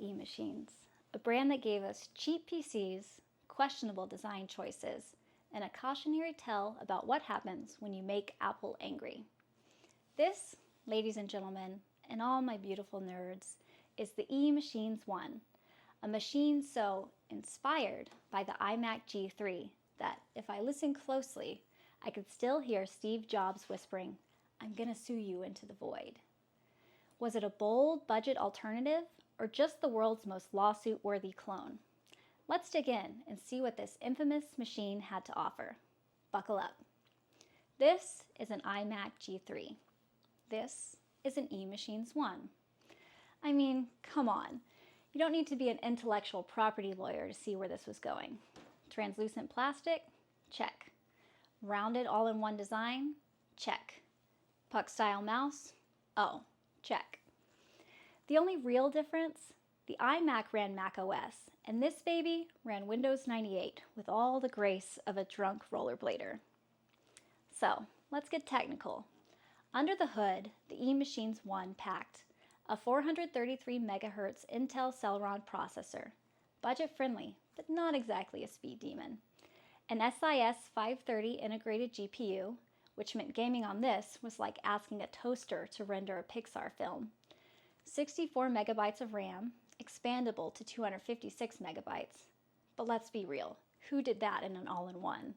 eMachines, a brand that gave us cheap PCs, questionable design choices, and a cautionary tale about what happens when you make Apple angry. This, ladies and gentlemen, and all my beautiful nerds, is the eMachines 1, a machine so inspired by the iMac G3 that if I listen closely, I could still hear Steve Jobs whispering, "I'm gonna sue you into the void." Was it a bold budget alternative or just the world's most lawsuit-worthy clone? Let's dig in and see what this infamous machine had to offer. Buckle up. This is an iMac G3. This is an eMachines 1. I mean, come on. You don't need to be an intellectual property lawyer to see where this was going. Translucent plastic? Check. Rounded all-in-one design? Check. Puck-style mouse? Oh, check. The only real difference? The iMac ran Mac OS, and this baby ran Windows 98 with all the grace of a drunk rollerblader. So, let's get technical. Under the hood, the eMachines 1 packed a 433 MHz Intel Celeron processor, budget-friendly, but not exactly a speed demon. An SIS 530 integrated GPU, which meant gaming on this was like asking a toaster to render a Pixar film. 64 megabytes of RAM, expandable to 256 megabytes. But let's be real, who did that in an all-in-one?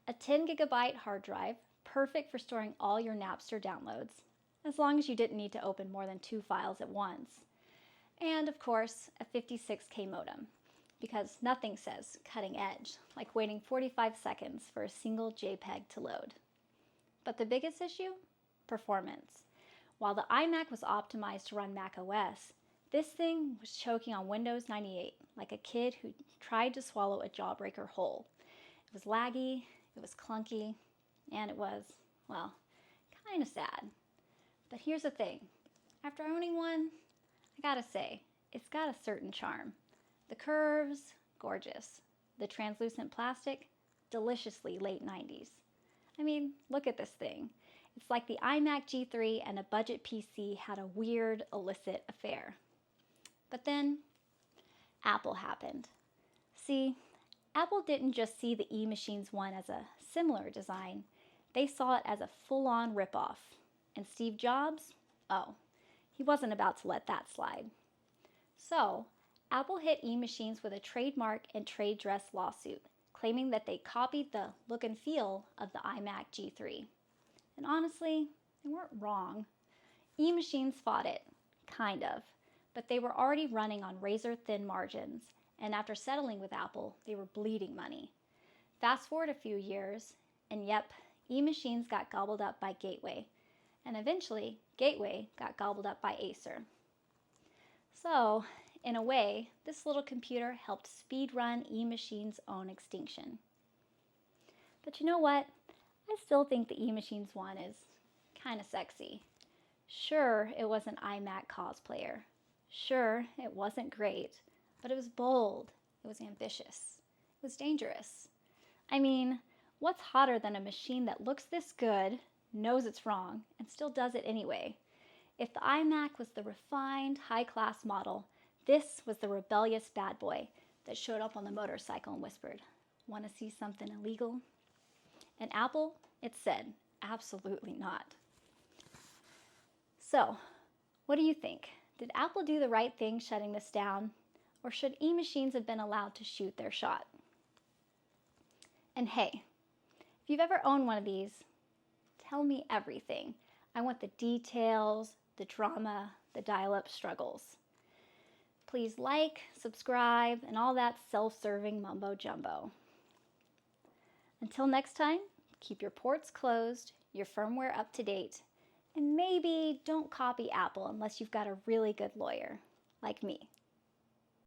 A 10 gigabyte hard drive, perfect for storing all your Napster downloads, as long as you didn't need to open more than 2 files at once. And of course, a 56K modem, because nothing says cutting edge like waiting 45 seconds for a single JPEG to load. But the biggest issue? Performance. While the iMac was optimized to run Mac OS, this thing was choking on Windows 98 like a kid who tried to swallow a jawbreaker whole. It was laggy, it was clunky, and it was, well, kind of sad. But here's the thing. After owning one, I gotta say, it's got a certain charm. The curves, gorgeous. The translucent plastic, deliciously late 90s. I mean, look at this thing. It's like the iMac G3 and a budget PC had a weird, illicit affair. But then, Apple happened. See, Apple didn't just see the eMachines 1 as a similar design, they saw it as a full-on ripoff. And Steve Jobs? Oh, he wasn't about to let that slide. So, Apple hit eMachines with a trademark and trade dress lawsuit, claiming that they copied the look and feel of the iMac G3. And honestly, they weren't wrong. eMachines fought it, kind of, but they were already running on razor-thin margins, and after settling with Apple, they were bleeding money. Fast forward a few years, and yep, eMachines got gobbled up by Gateway, and eventually, Gateway got gobbled up by Acer. So, in a way, this little computer helped speedrun eMachines' own extinction. But you know what? I still think the eMachines 1 is kind of sexy. Sure, it was an iMac cosplayer. Sure, it wasn't great, but it was bold, it was ambitious, it was dangerous. I mean, what's hotter than a machine that looks this good, knows it's wrong, and still does it anyway? If the iMac was the refined, high-class model, this was the rebellious bad boy that showed up on the motorcycle and whispered, "Want to see something illegal?" And Apple, it said, absolutely not. So, what do you think? Did Apple do the right thing shutting this down? Or should eMachines have been allowed to shoot their shot? And hey, if you've ever owned one of these, tell me everything. I want the details, the drama, the dial-up struggles. Please like, subscribe, and all that self-serving mumbo-jumbo. Until next time, keep your ports closed, your firmware up to date, and maybe don't copy Apple unless you've got a really good lawyer, like me.